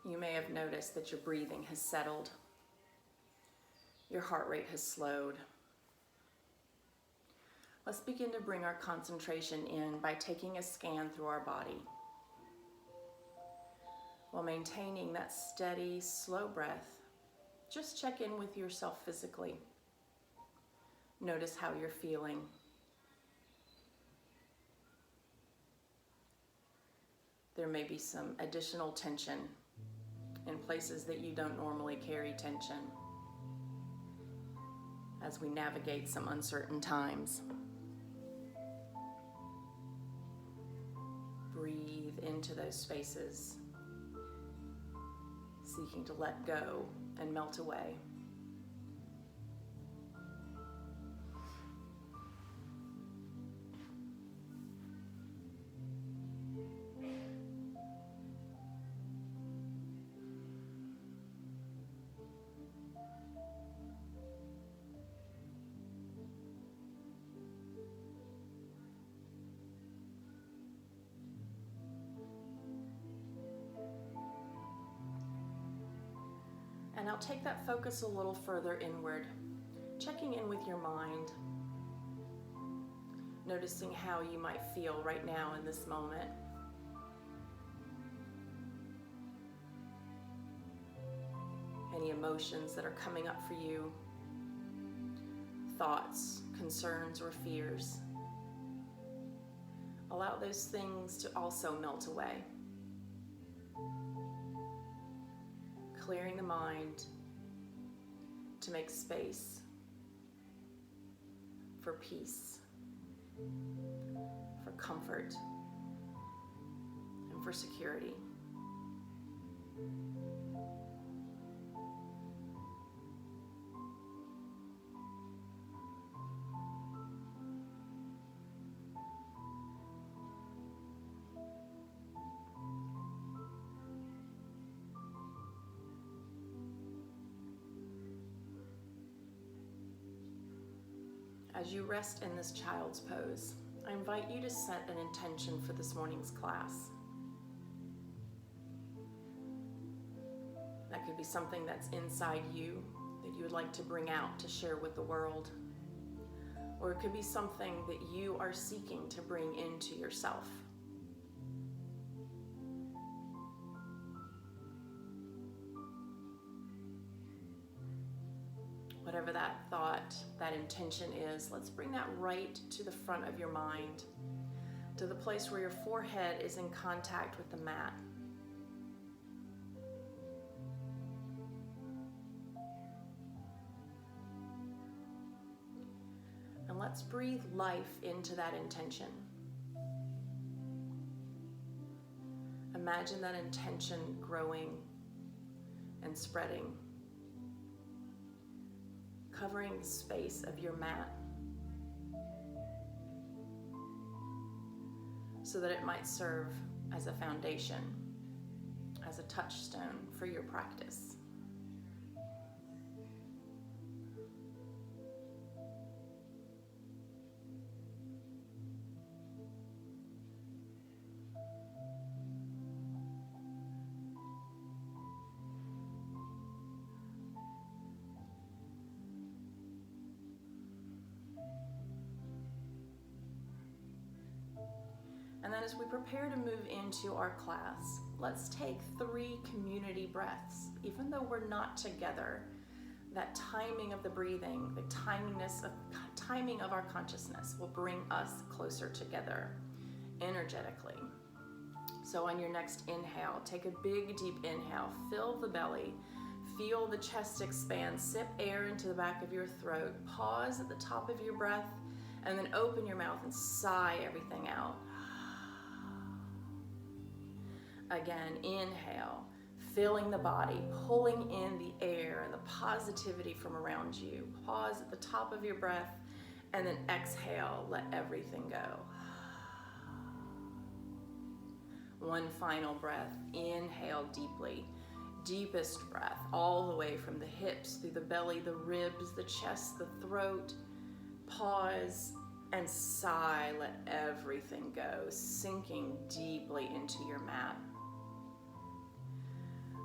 You may have noticed that your breathing has settled. Your heart rate has slowed. Let's begin to bring our concentration in by taking a scan through our body. While maintaining that steady, slow breath, just check in with yourself physically. Notice how you're feeling. There may be some additional tension in places that you don't normally carry tension as we navigate some uncertain times. Breathe into those spaces, seeking to let go and melt away. And now take that focus a little further inward, checking in with your mind, noticing how you might feel right now in this moment. Any emotions that are coming up for you, thoughts, concerns, or fears. Allow those things to also melt away. Clearing the mind to make space for peace, for comfort, and for security. As you rest in this child's pose, I invite you to set an intention for this morning's class. That could be something that's inside you that you would like to bring out to share with the world. Or it could be something that you are seeking to bring into yourself. Whatever that thought, that intention is, let's bring that right to the front of your mind, to the place where your forehead is in contact with the mat. And let's breathe life into that intention. Imagine that intention growing and spreading, covering the space of your mat so that it might serve as a foundation, as a touchstone for your practice. And then as we prepare to move into our class, let's take 3 community breaths. Even though we're not together, that timing of the breathing, the timing of our consciousness will bring us closer together energetically. So on your next inhale, take a big deep inhale, fill the belly, feel the chest expand, sip air into the back of your throat, pause at the top of your breath, and then open your mouth and sigh everything out. Again, inhale, filling the body, pulling in the air and the positivity from around you. Pause at the top of your breath, and then exhale, let everything go. One final breath, inhale deeply, deepest breath, all the way from the hips, through the belly, the ribs, the chest, the throat. Pause and sigh, let everything go, sinking deeply into your mat.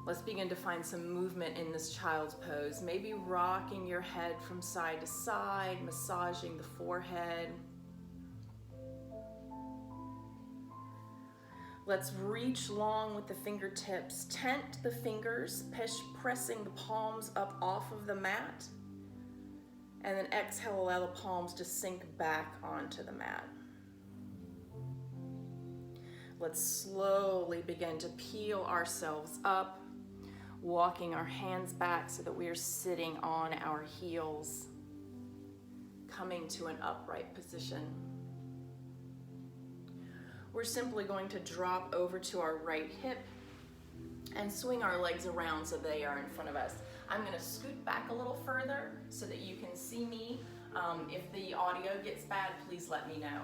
Let's begin to find some movement in this child's pose. Maybe rocking your head from side to side, massaging the forehead. Let's reach long with the fingertips. Tent the fingers, pressing the palms up off of the mat. And then exhale, allow the palms to sink back onto the mat. Let's slowly begin to peel ourselves up, walking our hands back so that we are sitting on our heels, coming to an upright position. We're simply going to drop over to our right hip and swing our legs around so they are in front of us. I'm going to scoot back a little further so that you can see me. If the audio gets bad, please let me know.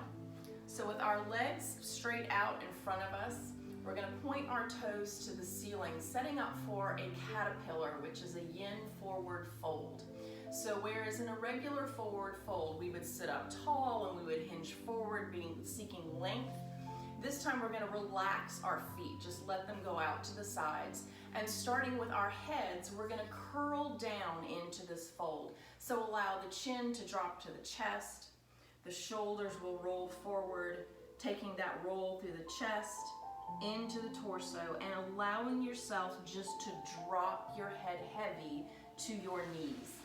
So with our legs straight out in front of us, we're going to point our toes to the ceiling, setting up for a caterpillar, which is a yin forward fold. So whereas in a regular forward fold, we would sit up tall and we would hinge forward, seeking length, this time we're going to relax our feet, just let them go out to the sides. And starting with our heads, we're going to curl down into this fold. So allow the chin to drop to the chest, the shoulders will roll forward, taking that roll through the chest, into the torso, and allowing yourself just to drop your head heavy to your knees.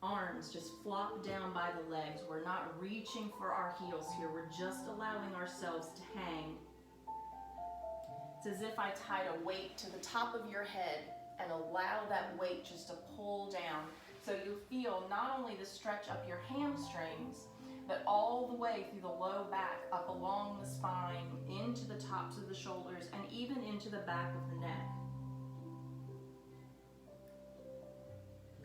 Arms just flop down by the legs. We're not reaching for our heels here. We're just allowing ourselves to hang. It's as if I tied a weight to the top of your head and allow that weight just to pull down. So you feel not only the stretch up your hamstrings, but all the way through the low back, up along the spine, into the tops of the shoulders, and even into the back of the neck.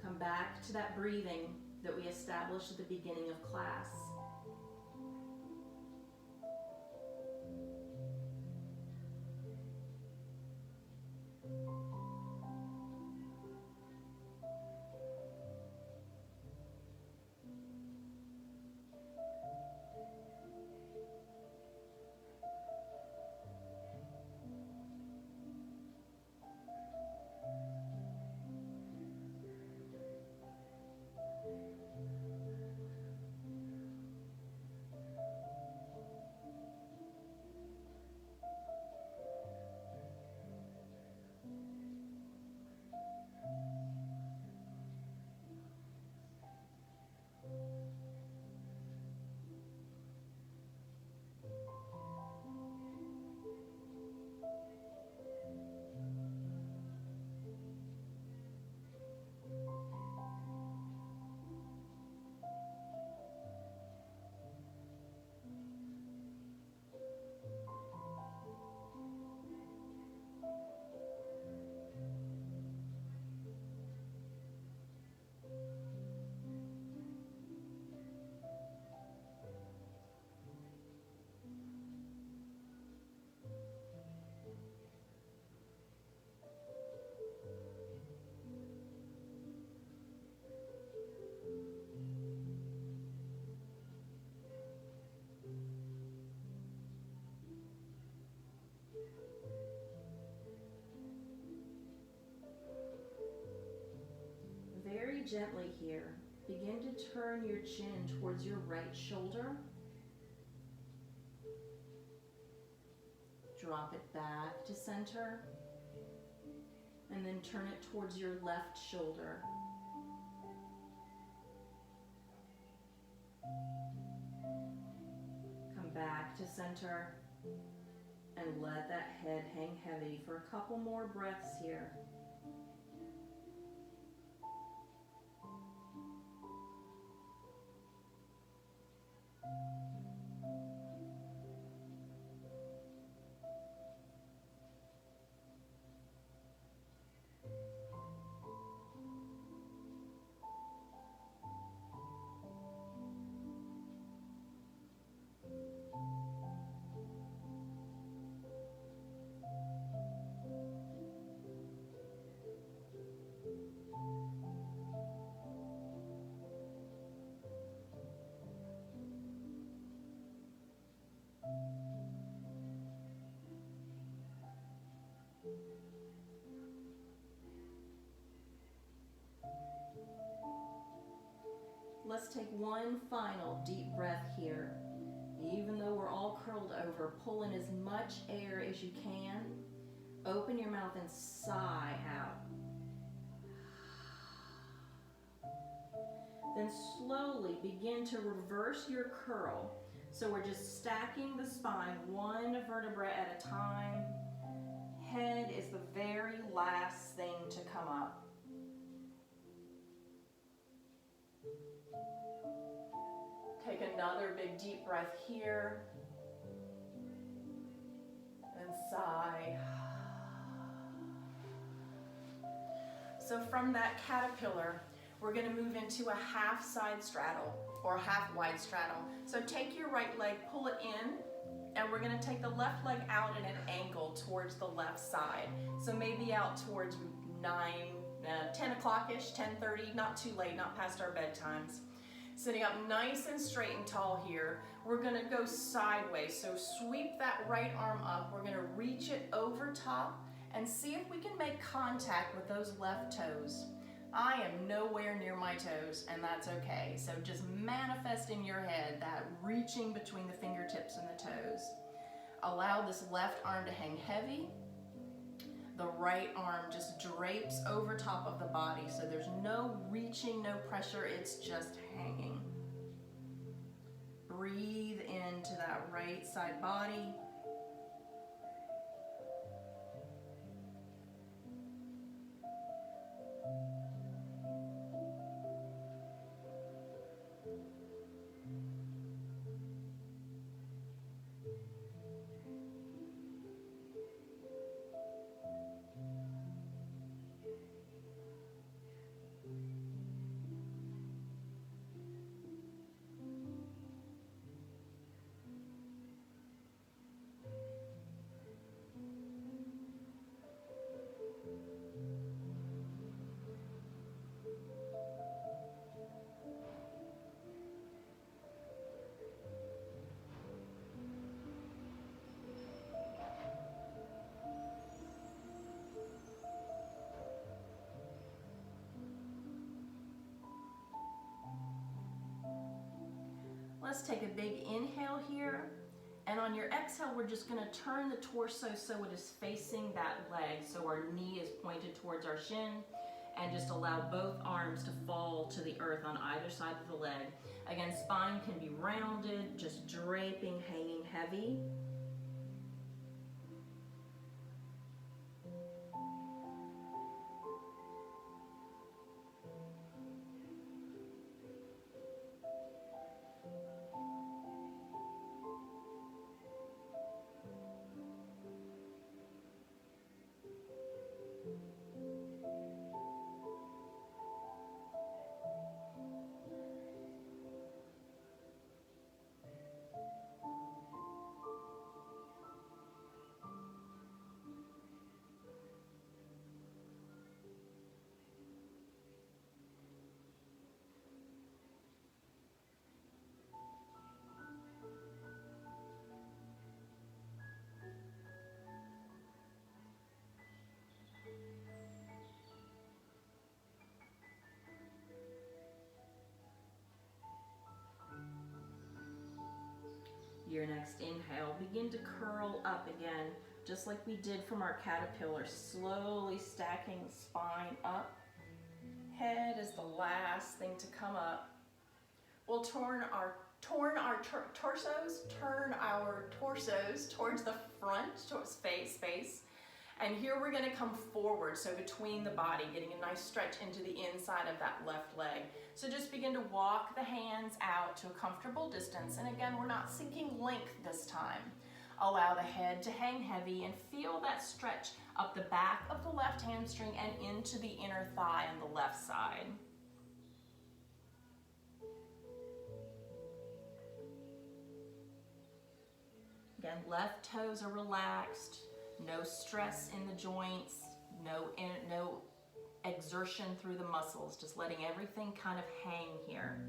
Come back to that breathing that we established at the beginning of class. Very gently here, begin to turn your chin towards your right shoulder. Drop it back to center, and then turn it towards your left shoulder. Come back to center, and let that head hang heavy for a couple more breaths here. take one final deep breath here. Even though we're all curled over, pull in as much air as you can. Open your mouth and sigh out. Then slowly begin to reverse your curl. So we're just stacking the spine one vertebra at a time. Head is the very last thing to come up. Take another big deep breath here. And sigh. So from that caterpillar, we're going to move into a half side straddle or half wide straddle. So take your right leg, pull it in, and we're going to take the left leg out at an angle towards the left side. So maybe out towards 10 o'clock-ish, 10:30, not too late, not past our bedtimes. Sitting up nice and straight and tall here. We're going to go sideways. So sweep that right arm up. We're going to reach it over top and see if we can make contact with those left toes. I am nowhere near my toes, and that's okay. So just manifest in your head that reaching between the fingertips and the toes. Allow this left arm to hang heavy. The right arm just drapes over top of the body, so there's no reaching, no pressure, it's just hanging. Breathe into that right side body. Let's take a big inhale here, and on your exhale, we're just going to turn the torso so it is facing that leg, so our knee is pointed towards our shin, and just allow both arms to fall to the earth on either side of the leg. Again, spine can be rounded, just draping, hanging heavy. Your next inhale, begin to curl up again, just like we did from our caterpillar, slowly stacking the spine up. Head is the last thing to come up. We'll turn our torsos towards the front, towards space. And here we're going to come forward, so between the body, getting a nice stretch into the inside of that left leg. So just begin to walk the hands out to a comfortable distance. And again, we're not seeking length this time. Allow the head to hang heavy and feel that stretch up the back of the left hamstring and into the inner thigh on the left side. Again, left toes are relaxed. No stress in the joints, no exertion through the muscles, just letting everything kind of hang here.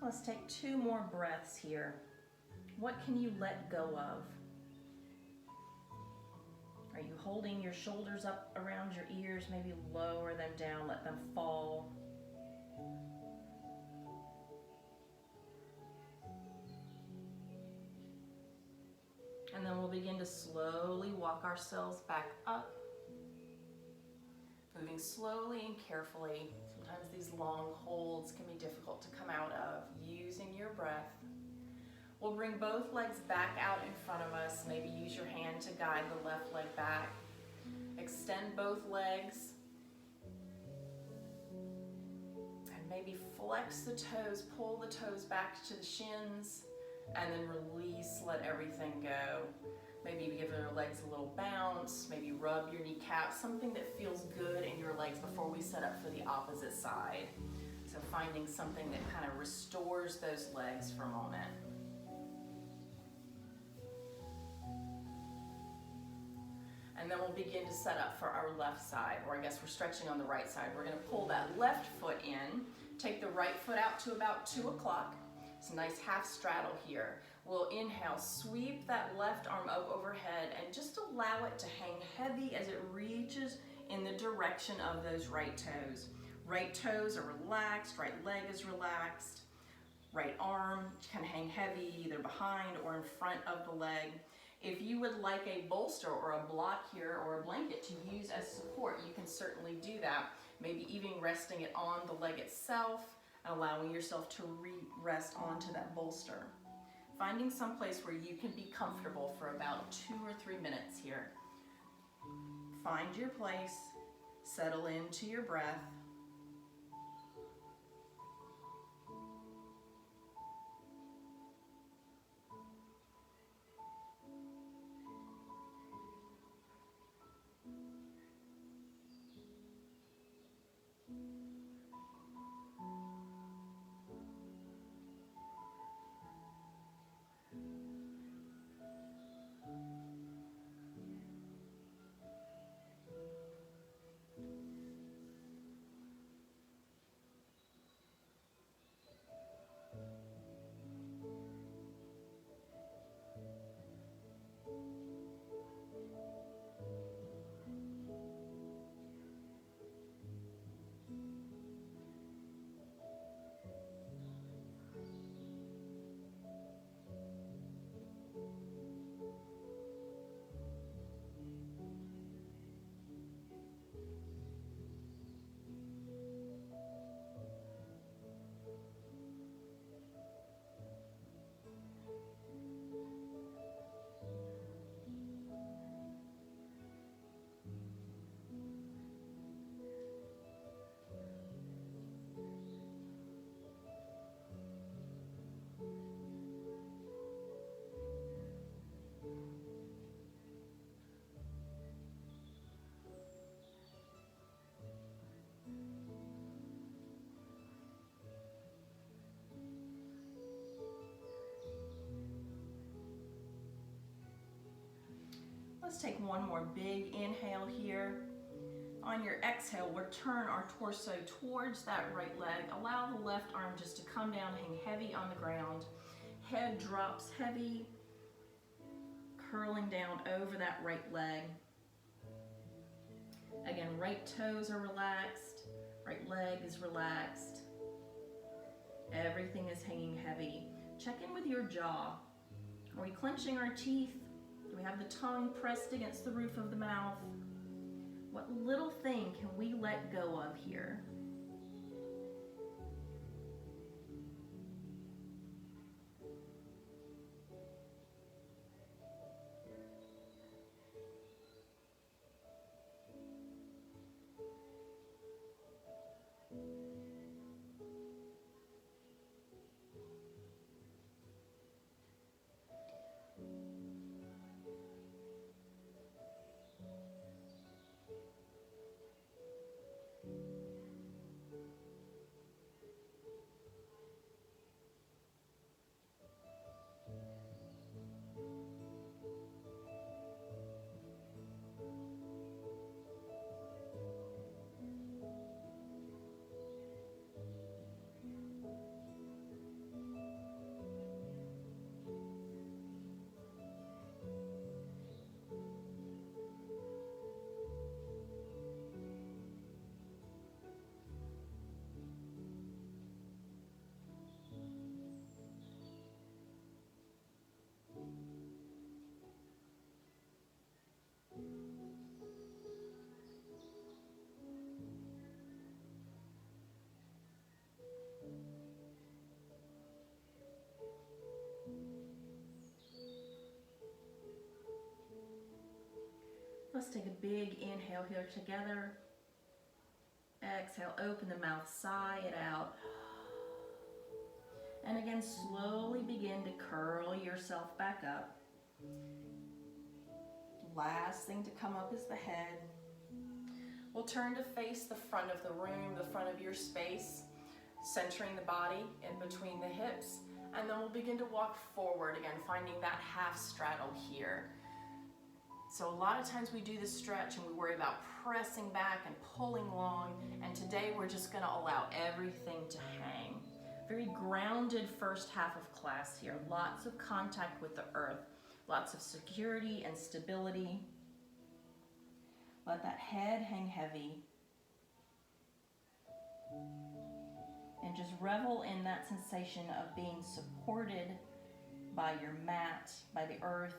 Let's take 2 more breaths here. What can you let go of? Are you holding your shoulders up around your ears? Maybe lower them down, let them fall. And then we'll begin to slowly walk ourselves back up, moving slowly and carefully. Sometimes these long holds can be difficult to come out of, using your breath. We'll bring both legs back out in front of us. Maybe use your hand to guide the left leg back. Extend both legs. And maybe flex the toes, pull the toes back to the shins, and then release, let everything go. Maybe give your legs a little bounce, maybe rub your kneecaps, something that feels good in your legs before we set up for the opposite side. So finding something that kind of restores those legs for a moment. And then we'll begin to set up for our left side, or I guess we're stretching on the right side. We're gonna pull that left foot in, take the right foot out to about 2 o'clock. It's a nice half straddle here. We'll inhale, sweep that left arm up overhead and just allow it to hang heavy as it reaches in the direction of those right toes. Right toes are relaxed, right leg is relaxed. Right arm can hang heavy either behind or in front of the leg. If you would like a bolster or a block here or a blanket to use as support, you can certainly do that. Maybe even resting it on the leg itself and allowing yourself to rest onto that bolster. Finding some place where you can be comfortable for about 2 or 3 minutes here. Find your place, settle into your breath. Let's take one more big inhale here. On your exhale, we'll turn our torso towards that right leg. Allow the left arm just to come down, hang heavy on the ground. Head drops heavy, curling down over that right leg. Again, right toes are relaxed, right leg is relaxed. Everything is hanging heavy. Check in with your jaw. Are we clenching our teeth? Do we have the tongue pressed against the roof of the mouth? What little thing can we let go of here? Let's take a big inhale here together. Exhale, open the mouth, sigh it out. And again, slowly begin to curl yourself back up. Last thing to come up is the head. We'll turn to face the front of the room, the front of your space, centering the body in between the hips. And then we'll begin to walk forward again, finding that half straddle here. So a lot of times we do this stretch and we worry about pressing back and pulling long. And today we're just gonna allow everything to hang. Very grounded first half of class here. Lots of contact with the earth. Lots of security and stability. Let that head hang heavy. And just revel in that sensation of being supported by your mat, by the earth.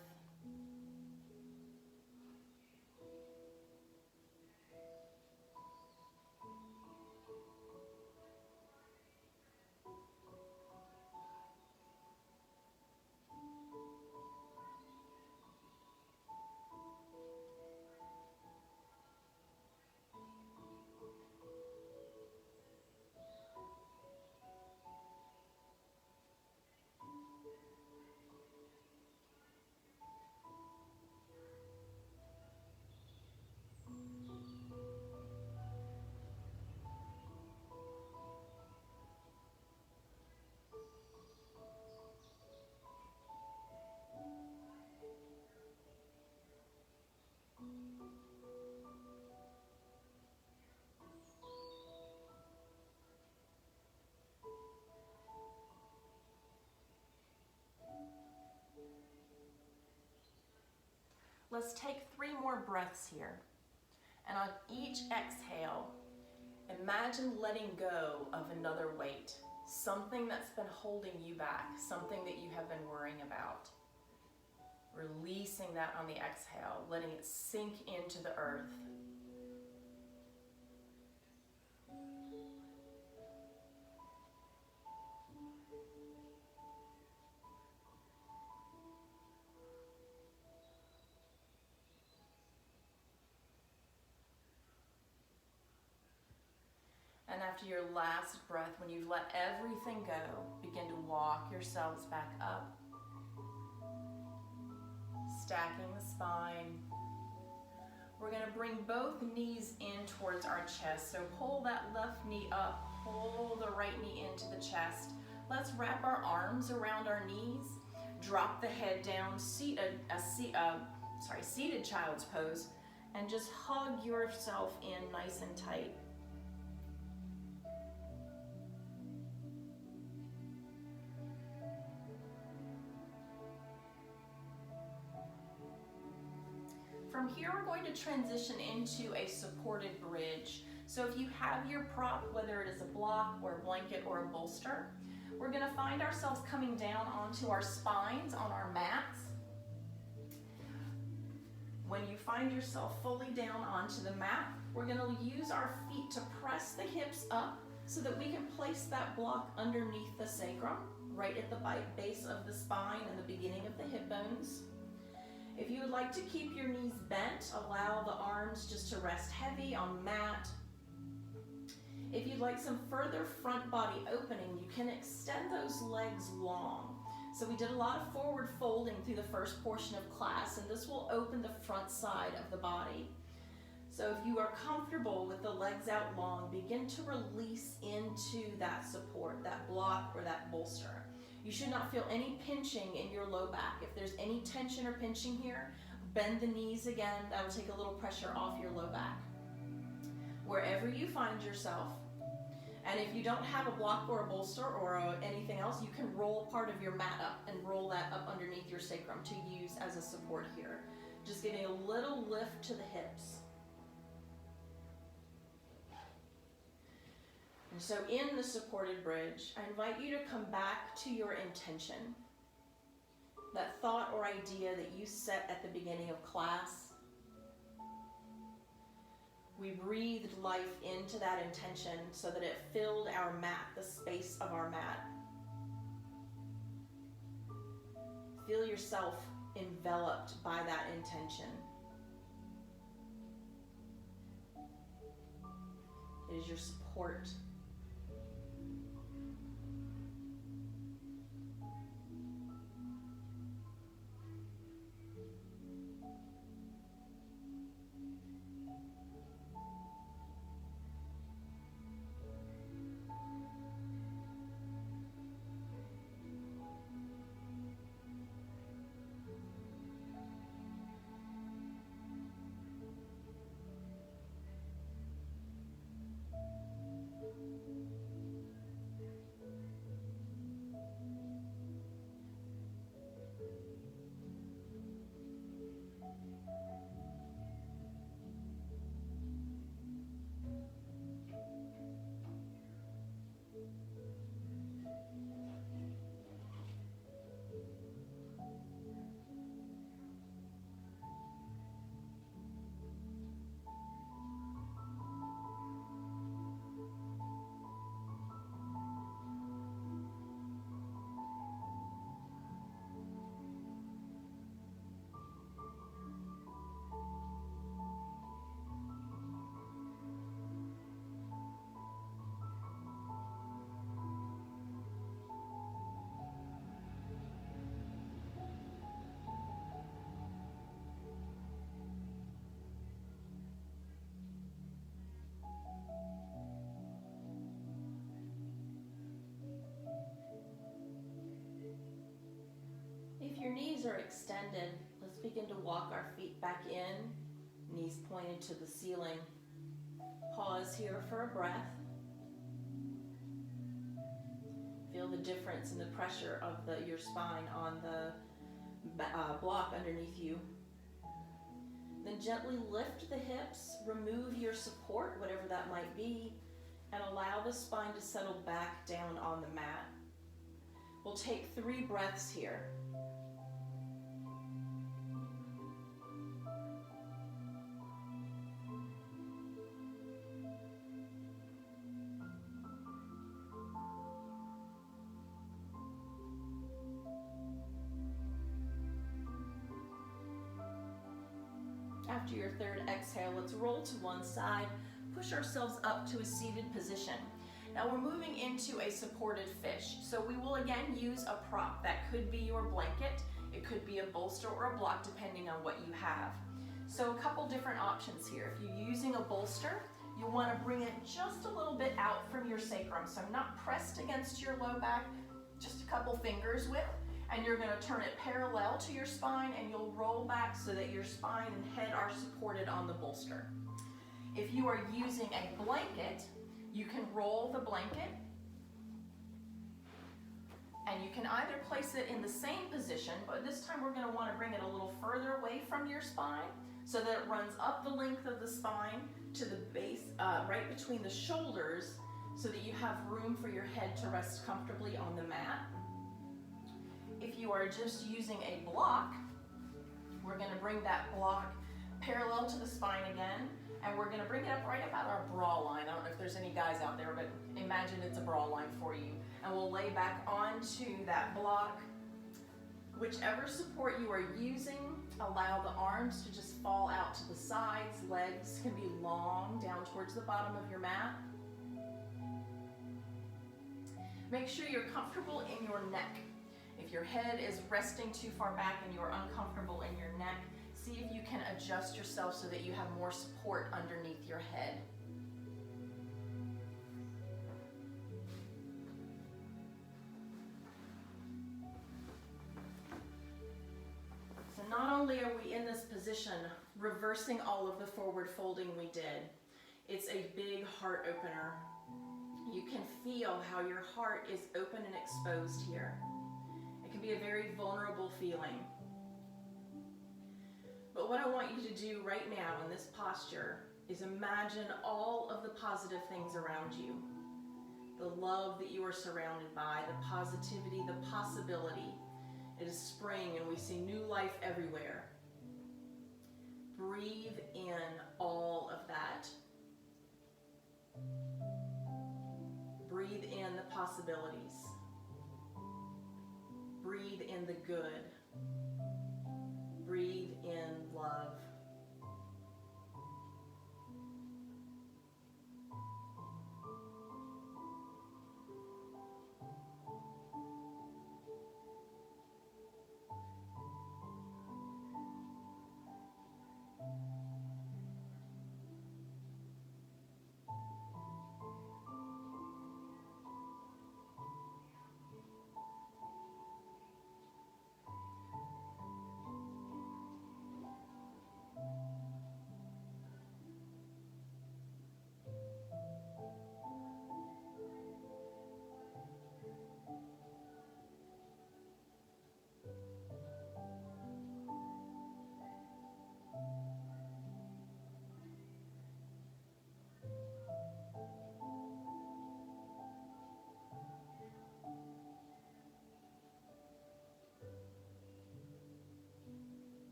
Let's take 3 more breaths here. And on each exhale, imagine letting go of another weight, something that's been holding you back, something that you have been worrying about. Releasing that on the exhale, letting it sink into the earth. And after your last breath, when you've let everything go, begin to walk yourselves back up. Stacking the spine. We're going to bring both knees in towards our chest. So pull that left knee up, pull the right knee into the chest. Let's wrap our arms around our knees. Drop the head down, seated child's pose, and just hug yourself in nice and tight. From here, we're going to transition into a supported bridge. So if you have your prop, whether it is a block or a blanket or a bolster, we're going to find ourselves coming down onto our spines on our mats. When you find yourself fully down onto the mat, we're going to use our feet to press the hips up so that we can place that block underneath the sacrum, right at the base of the spine and the beginning of the hip bones. If you would like to keep your knees bent, allow the arms just to rest heavy on the mat. If you'd like some further front body opening, you can extend those legs long. So we did a lot of forward folding through the first portion of class, and this will open the front side of the body. So if you are comfortable with the legs out long, begin to release into that support, that block or that bolster. You should not feel any pinching in your low back. If there's any tension or pinching here, bend the knees again. That will take a little pressure off your low back. Wherever you find yourself, and if you don't have a block or a bolster or anything else, you can roll part of your mat up and roll that up underneath your sacrum to use as a support here. Just giving a little lift to the hips. And so in the supported bridge, I invite you to come back to your intention. That thought or idea that you set at the beginning of class. We breathed life into that intention so that it filled our mat, the space of our mat. Feel yourself enveloped by that intention. It is your support. If your knees are extended, let's begin to walk our feet back in, knees pointed to the ceiling. Pause here for a breath. Feel the difference in the pressure of your spine on the block underneath you. Then gently lift the hips, remove your support, whatever that might be, and allow the spine to settle back down on the mat. We'll take 3 breaths here. After your 3rd exhale, let's roll to one side, push ourselves up to a seated position. Now we're moving into a supported fish. So we will again use a prop. That could be your blanket, it could be a bolster or a block depending on what you have. So a couple different options here. If you're using a bolster, you want to bring it just a little bit out from your sacrum. So not pressed against your low back, just a couple fingers width. And you're going to turn it parallel to your spine and you'll roll back so that your spine and head are supported on the bolster. If you are using a blanket, you can roll the blanket and you can either place it in the same position, but this time we're going to want to bring it a little further away from your spine so that it runs up the length of the spine to the base, right between the shoulders, so that you have room for your head to rest comfortably on the mat. If you are just using a block, we're going to bring that block parallel to the spine again, and we're going to bring it up right about our bra line. I don't know if there's any guys out there, but imagine it's a bra line for you. And we'll lay back onto that block. Whichever support you are using, allow the arms to just fall out to the sides. Legs can be long down towards the bottom of your mat. Make sure you're comfortable in your neck. If your head is resting too far back and you're uncomfortable in your neck, see if you can adjust yourself so that you have more support underneath your head. So not only are we in this position, reversing all of the forward folding we did, it's a big heart opener. You can feel how your heart is open and exposed here. It can be a very vulnerable feeling. But what I want you to do right now in this posture is imagine all of the positive things around you. The love that you are surrounded by, the positivity, the possibility. It is spring and we see new life everywhere. Breathe in all of that. Breathe in the possibilities. Breathe in the good. Breathe in love.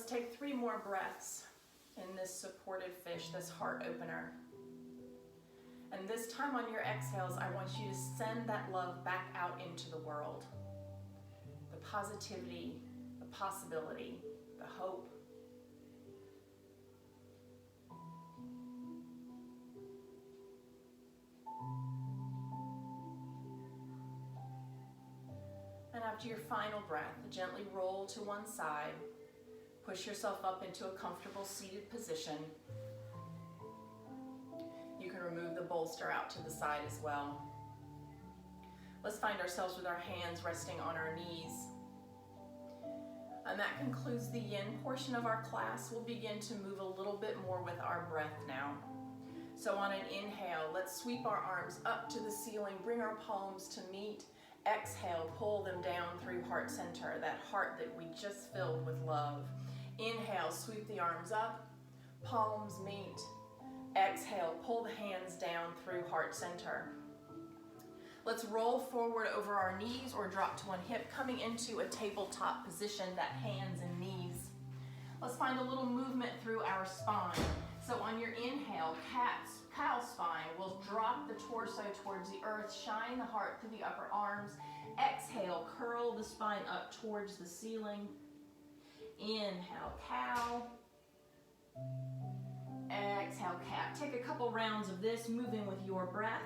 take 3 more breaths in this supported fish, this heart opener. And this time on your exhales, I want you to send that love back out into the world. The positivity, the possibility, the hope. And after your final breath, gently roll to one side. Push yourself up into a comfortable seated position. You can remove the bolster out to the side as well. Let's find ourselves with our hands resting on our knees. And that concludes the yin portion of our class. We'll begin to move a little bit more with our breath now. So on an inhale, let's sweep our arms up to the ceiling, bring our palms to meet. Exhale, pull them down through heart center, that heart that we just filled with love. Inhale, sweep the arms up, palms meet. Exhale, pull the hands down through heart center. Let's roll forward over our knees or drop to one hip, coming into a tabletop position, that hands and knees. Let's find a little movement through our spine. So on your inhale, cow spine, we'll drop the torso towards the earth, shine the heart through the upper arms. Exhale, curl the spine up towards the ceiling. Inhale, cow. Exhale, cat. Take a couple rounds of this, moving with your breath.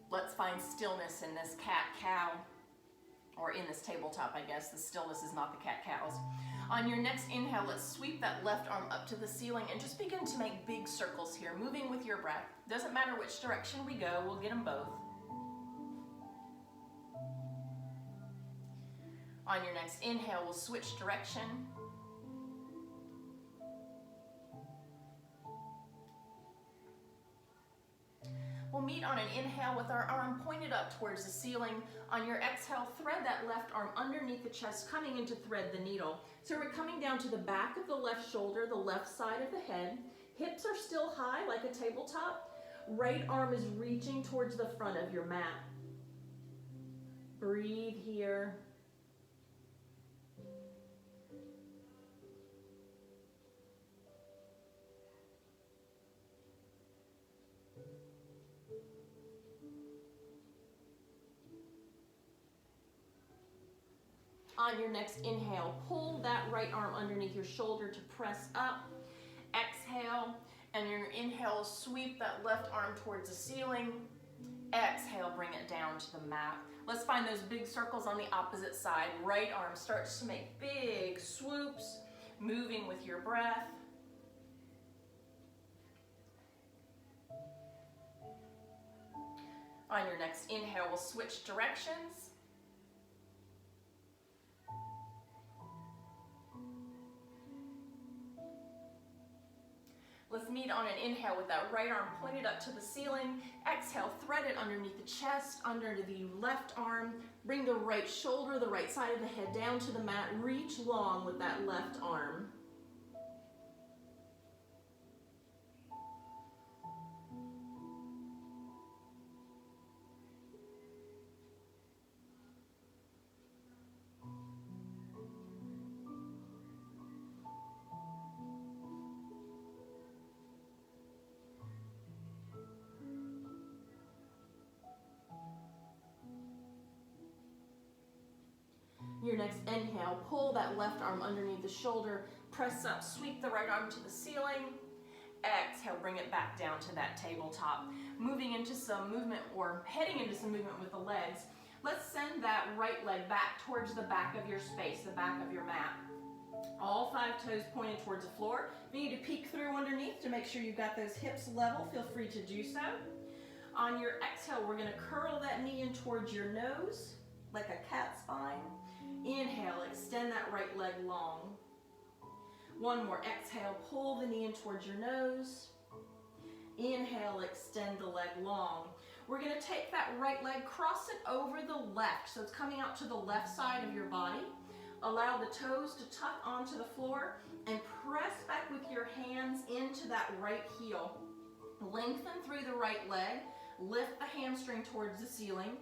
Let's find stillness in this cat-cow, or in this tabletop, I guess. The stillness is not the cat-cows. On your next inhale, let's sweep that left arm up to the ceiling and just begin to make big circles here, moving with your breath. Doesn't matter which direction we go, we'll get them both. On your next inhale, we'll switch direction. We'll meet on an inhale with our arm pointed up towards the ceiling. On your exhale, thread that left arm underneath the chest, coming in to thread the needle. So we're coming down to the back of the left shoulder, the left side of the head. Hips are still high like a tabletop. Right arm is reaching towards the front of your mat. Breathe here. On your next inhale, pull that right arm underneath your shoulder to press up. Exhale, and your inhale, sweep that left arm towards the ceiling. Exhale, bring it down to the mat. Let's find those big circles on the opposite side. Right arm starts to make big swoops, moving with your breath. On your next inhale, we'll switch directions. Let's meet on an inhale with that right arm pointed up to the ceiling. Exhale, thread it underneath the chest, under the left arm. Bring the right shoulder, the right side of the head down to the mat. Reach long with that left arm. Your next inhale, pull that left arm underneath the shoulder, press up, sweep the right arm to the ceiling. Exhale, bring it back down to that tabletop. Moving into some movement, or heading into some movement with the legs. Let's send that right leg back towards the back of your space, the back of your mat. All 5 toes pointed towards the floor. If you need to peek through underneath to make sure you've got those hips level, feel free to do so. On your exhale, we're going to curl that knee in towards your nose, like a cat spine. Inhale, extend that right leg long. One more, exhale, pull the knee in towards your nose. Inhale, extend the leg long. We're gonna take that right leg, cross it over the left, so it's coming out to the left side of your body. Allow the toes to tuck onto the floor and press back with your hands into that right heel. Lengthen through the right leg, lift the hamstring towards the ceiling.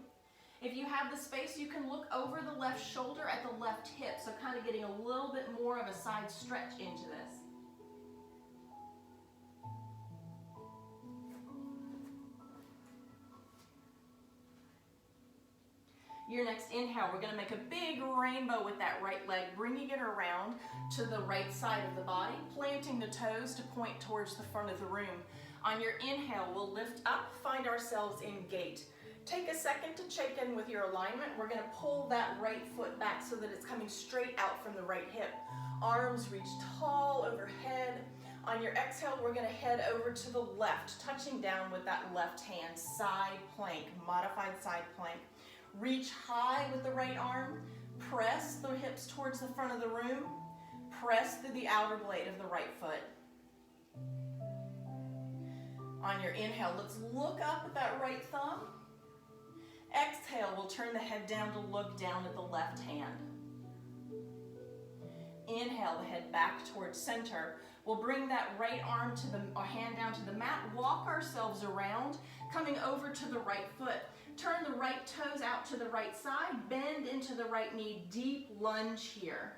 If you have the space, you can look over the left shoulder at the left hip, so kind of getting a little bit more of a side stretch into this. Your next inhale, we're gonna make a big rainbow with that right leg, bringing it around to the right side of the body, planting the toes to point towards the front of the room. On your inhale, we'll lift up, find ourselves in gate. Take a second to check in with your alignment. We're gonna pull that right foot back so that it's coming straight out from the right hip. Arms reach tall overhead. On your exhale, we're gonna head over to the left, touching down with that left hand, side plank, modified side plank. Reach high with the right arm, press the hips towards the front of the room, press through the outer blade of the right foot. On your inhale, let's look up at that right thumb. Exhale, we'll turn the head down to look down at the left hand. Inhale, the head back towards center. We'll bring that right arm to the hand down to the mat, walk ourselves around, coming over to the right foot. Turn the right toes out to the right side, bend into the right knee, deep lunge here.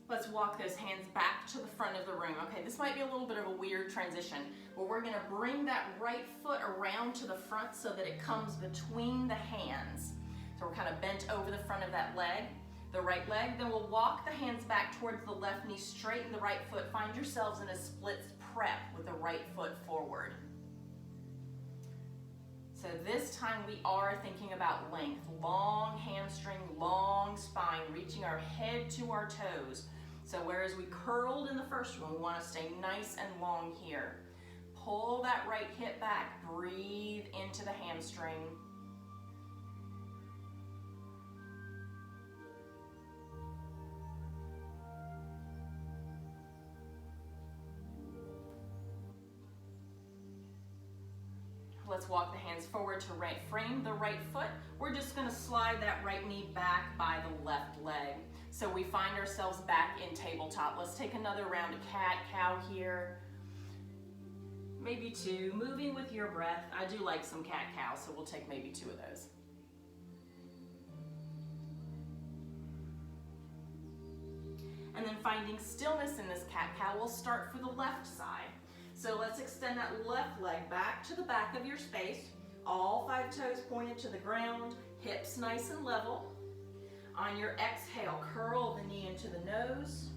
Let's walk those hands back to the front of the room. Okay, this might be a little bit of a weird transition, but we're gonna bring that right foot around to the front so that it comes between the hands. So we're kind of bent over the front of that leg, the right leg. Then we'll walk the hands back towards the left knee, straighten the right foot. Find yourselves in a split prep with the right foot forward. So this time we are thinking about length, long hamstring, long spine, reaching our head to our toes. So whereas we curled in the first one, we want to stay nice and long here. Pull that right hip back, breathe into the hamstring. Let's walk the hands forward to right, frame the right foot. We're just gonna slide that right knee back by the left leg. So we find ourselves back in tabletop. Let's take another round of cat-cow here. Maybe two, moving with your breath. I do like some cat-cow, so we'll take maybe two of those. And then finding stillness in this cat-cow, we'll start for the left side. So let's extend that left leg back to the back of your space. All 5 toes pointed to the ground, hips nice and level. On your exhale, curl the knee into the nose.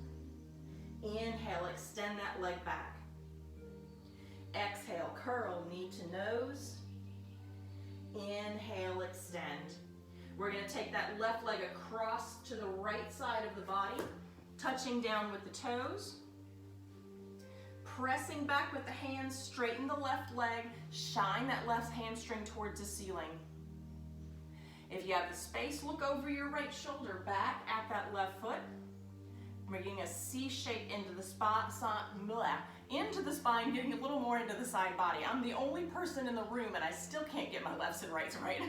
Inhale, extend that leg back. Exhale, curl knee to nose. Inhale, extend. We're gonna take that left leg across to the right side of the body, touching down with the toes. Pressing back with the hands, straighten the left leg, shine that left hamstring towards the ceiling. If you have the space, look over your right shoulder, back at that left foot, making a C shape into the into the spine, getting a little more into the side body. I'm the only person in the room and I still can't get my lefts and rights right.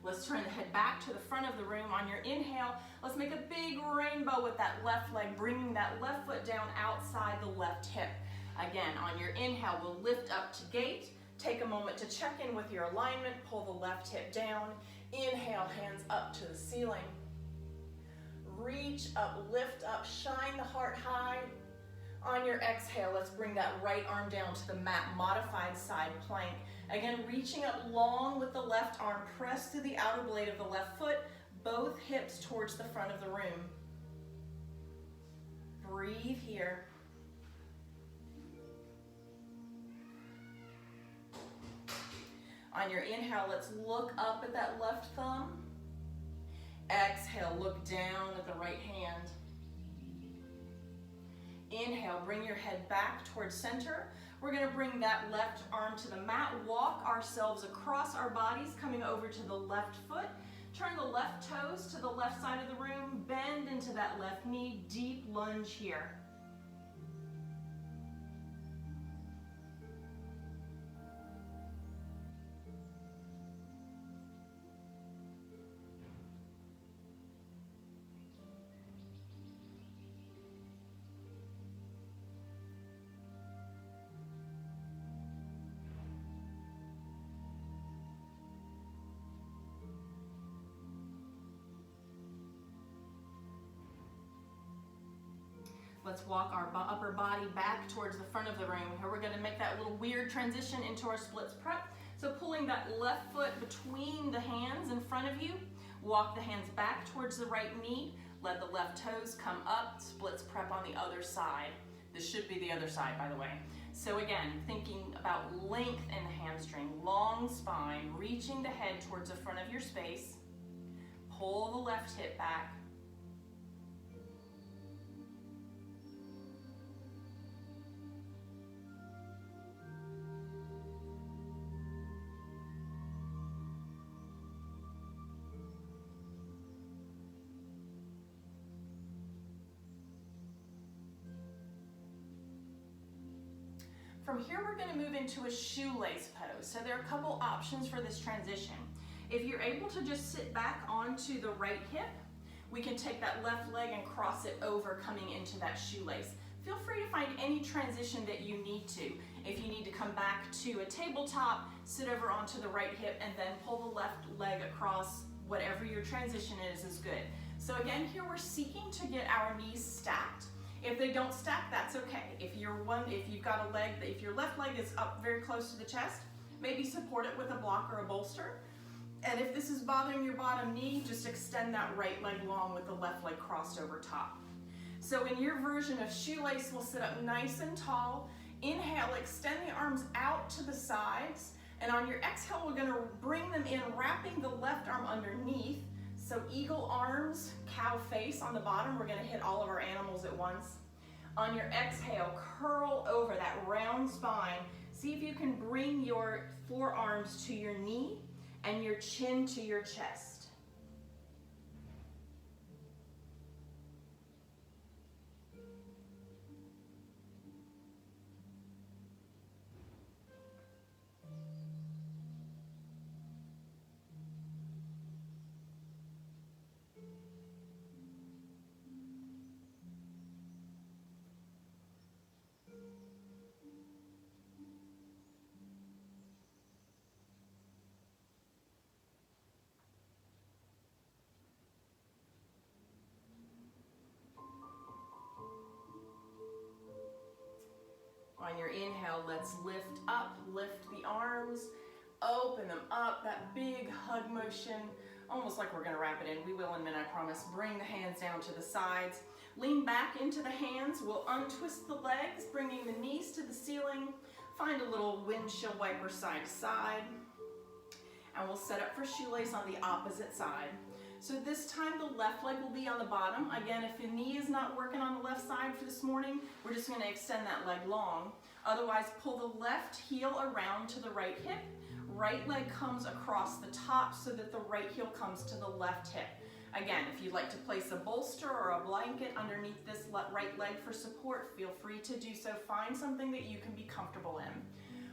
Let's turn the head back to the front of the room. On your inhale, let's make a big rainbow with that left leg, bringing that left foot down outside the left hip. Again, on your inhale, we'll lift up to gate. Take a moment to check in with your alignment. Pull the left hip down. Inhale, hands up to the ceiling. Reach up, lift up, shine the heart high. On your exhale, let's bring that right arm down to the mat, modified side plank. Again, reaching up long with the left arm, press through the outer blade of the left foot, both hips towards the front of the room. Breathe here. On your inhale, let's look up at that left thumb. Exhale, look down at the right hand. Inhale, bring your head back towards center. We're gonna bring that left arm to the mat, walk ourselves across our bodies, coming over to the left foot. Turn the left toes to the left side of the room, bend into that left knee, deep lunge here. Let's walk our upper body back towards the front of the room. Here we're gonna make that little weird transition into our splits prep. So pulling that left foot between the hands in front of you, walk the hands back towards the right knee, let the left toes come up, splits prep on the other side. This should be the other side, by the way. So again, thinking about length in the hamstring, long spine, reaching the head towards the front of your space, pull the left hip back, From here, we're going to move into a shoelace pose. So there are a couple options for this transition. If you're able to just sit back onto the right hip, we can take that left leg and cross it over, coming into that shoelace. Feel free to find any transition that you need to. If you need to come back to a tabletop, sit over onto the right hip and then pull the left leg across. Whatever your transition is good. So again, here we're seeking to get our knees stacked. If they don't stack, that's okay. If you've got a leg, if your left leg is up very close to the chest, maybe support it with a block or a bolster. And if this is bothering your bottom knee, just extend that right leg long with the left leg crossed over top. So in your version of shoelace, we'll sit up nice and tall. Inhale, extend the arms out to the sides. And on your exhale, we're gonna bring them in, wrapping the left arm underneath. So eagle arms, cow face on the bottom. We're gonna hit all of our animals at once. On your exhale, curl over that round spine. See if you can bring your forearms to your knee and your chin to your chest. On your inhale, let's lift up, lift the arms, open them up, that big hug motion, almost like we're gonna wrap it in. We will in a minute, I promise. Bring the hands down to the sides. Lean back into the hands. We'll untwist the legs, bringing the knees to the ceiling. Find a little windshield wiper side to side. And we'll set up for shoelace on the opposite side. So this time the left leg will be on the bottom. Again, if the knee is not working on the left side for this morning, we're just gonna extend that leg long. Otherwise, pull the left heel around to the right hip. Right leg comes across the top so that the right heel comes to the left hip. Again, if you'd like to place a bolster or a blanket underneath this right leg for support, feel free to do so. Find something that you can be comfortable in.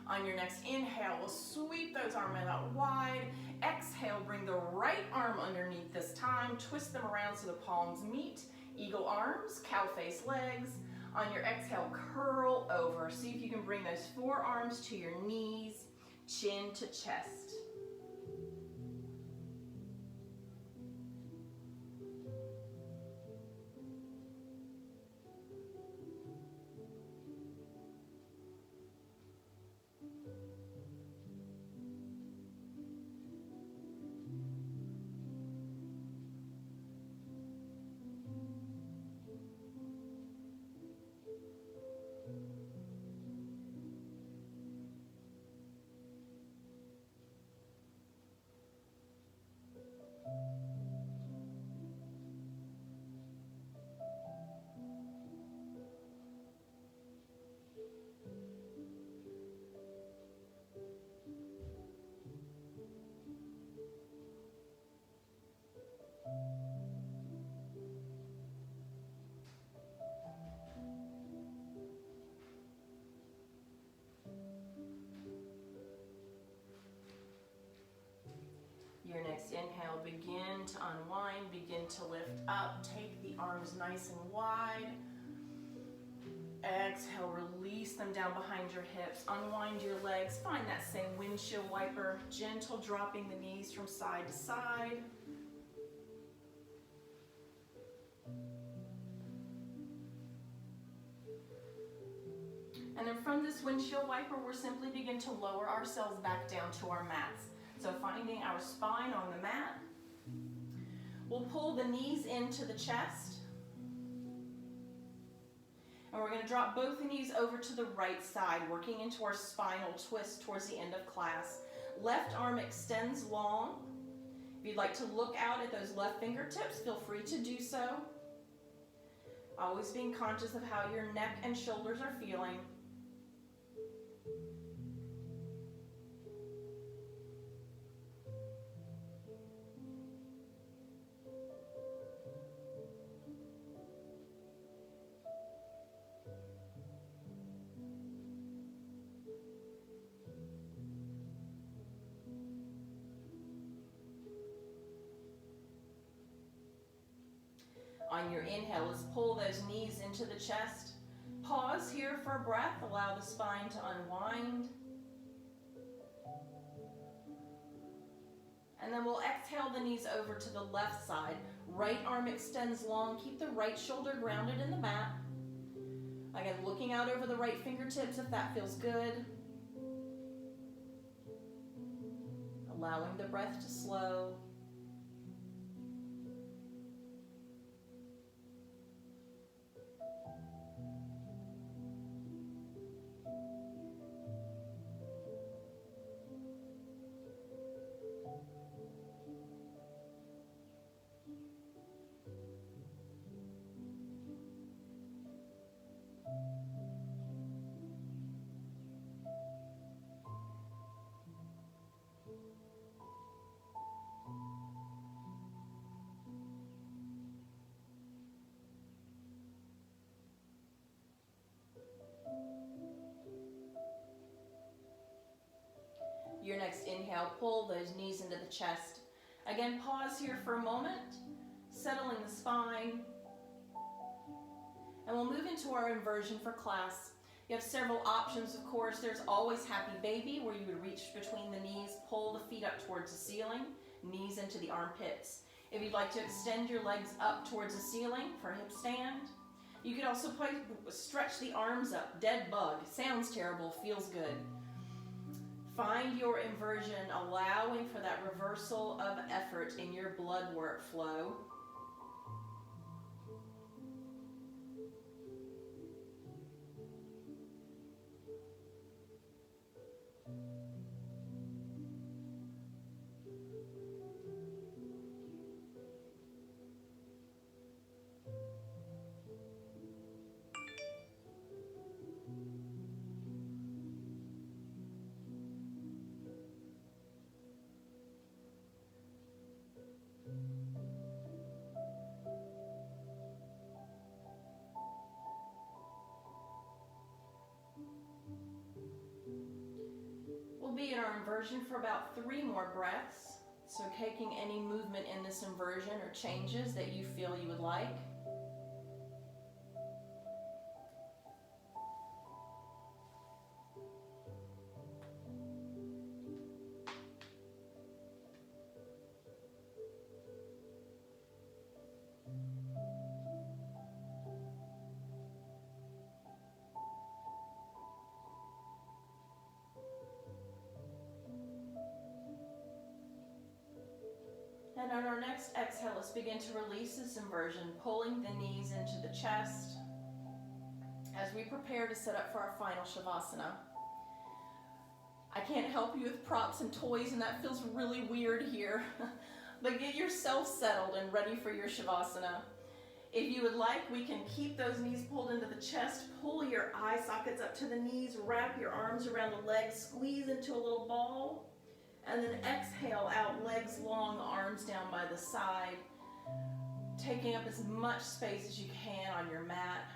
On your next inhale, we'll sweep those arms out wide. Exhale, bring the right arm underneath this time. Twist them around so the palms meet. Eagle arms, cow face legs. On your exhale, curl over. See if you can bring those forearms to your knees, chin to chest. begin to lift up. Take the arms nice and wide. Exhale, release them down behind your hips. Unwind your legs. Find that same windshield wiper. Gentle dropping the knees from side to side. And then from this windshield wiper, we're simply begin to lower ourselves back down to our mats. So finding our spine on the mat. We'll pull the knees into the chest. And we're going to drop both the knees over to the right side, working into our spinal twist towards the end of class. Left arm extends long. If you'd like to look out at those left fingertips, feel free to do so. Always being conscious of how your neck and shoulders are feeling. On your inhale, let's pull those knees into the chest. Pause here for a breath. Allow the spine to unwind. And then we'll exhale the knees over to the left side. Right arm extends long. Keep the right shoulder grounded in the mat. Again, looking out over the right fingertips if that feels good. Allowing the breath to slow. Your next inhale, pull those knees into the chest. Again, pause here for a moment, settling the spine. And we'll move into our inversion for class. You have several options, of course. There's always happy baby, where you would reach between the knees, pull the feet up towards the ceiling, knees into the armpits. If you'd like to extend your legs up towards the ceiling for hip stand, you could also stretch the arms up, dead bug. Sounds terrible, feels good. Find your inversion, allowing for that reversal of effort in your blood work flow. Be in our inversion for about 3 more breaths. So taking any movement in this inversion or changes that you feel you would like. And on our next exhale, let's begin to release this inversion, pulling the knees into the chest as we prepare to set up for our final Shavasana. I can't help you with props and toys, and that feels really weird here, but get yourself settled and ready for your Shavasana. If you would like, we can keep those knees pulled into the chest, pull your eye sockets up to the knees, wrap your arms around the legs, squeeze into a little ball. And then exhale out, legs long, arms down by the side, taking up as much space as you can on your mat.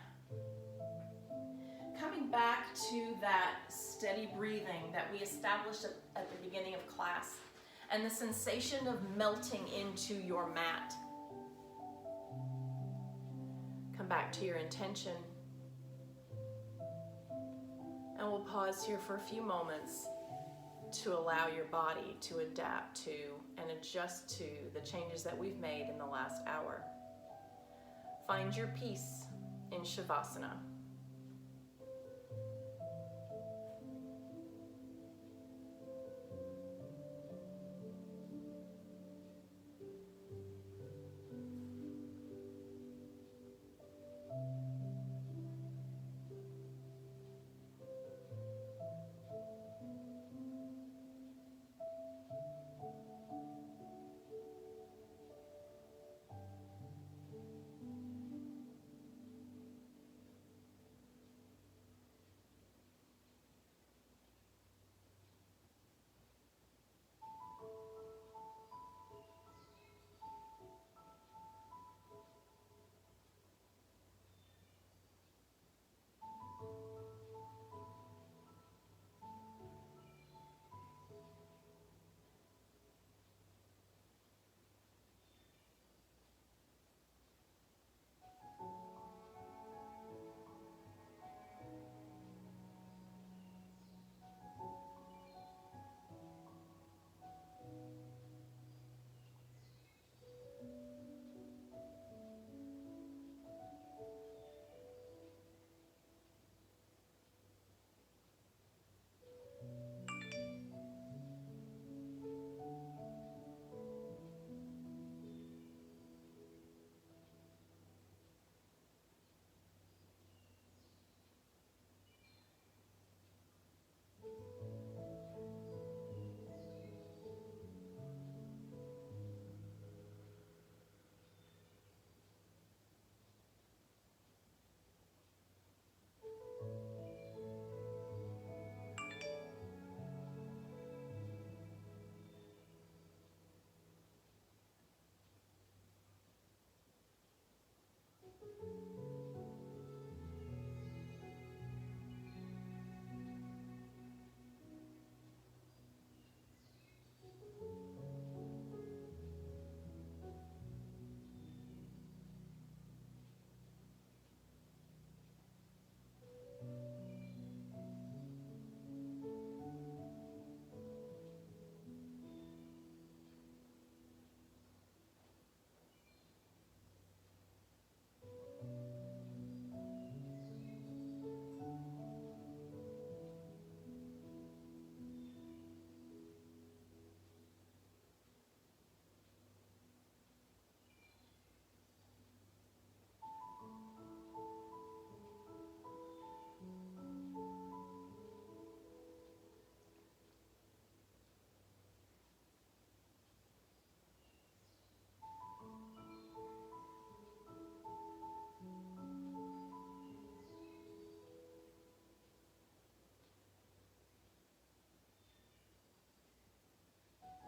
Coming back to that steady breathing that we established at the beginning of class, and the sensation of melting into your mat. back to your intention. And we'll pause here for a few moments to allow your body to adapt to and adjust to the changes that we've made in the last hour. Find your peace in Shavasana.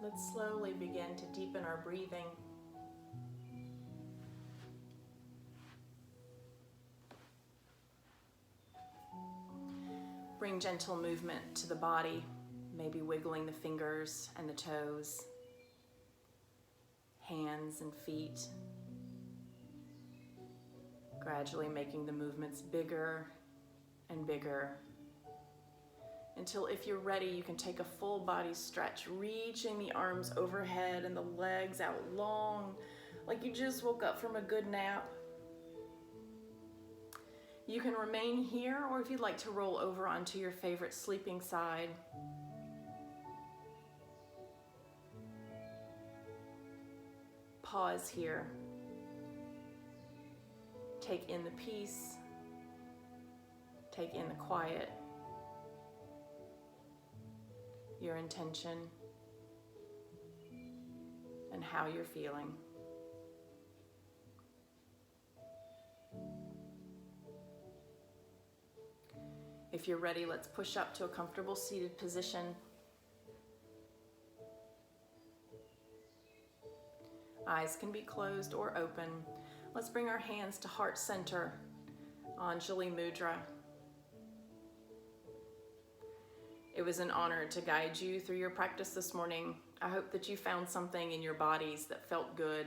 Let's slowly begin to deepen our breathing. Bring gentle movement to the body, maybe wiggling the fingers and the toes, hands and feet. Gradually making the movements bigger and bigger, until if you're ready, you can take a full body stretch, reaching the arms overhead and the legs out long, like you just woke up from a good nap. You can remain here, or if you'd like to roll over onto your favorite sleeping side. Pause here. Take in the peace. Take in the quiet. Your intention, and how you're feeling. If you're ready, let's push up to a comfortable seated position. Eyes can be closed or open. Let's bring our hands to heart center, Anjali Mudra. It was an honor to guide you through your practice this morning. I hope that you found something in your bodies that felt good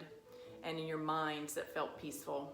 and in your minds that felt peaceful.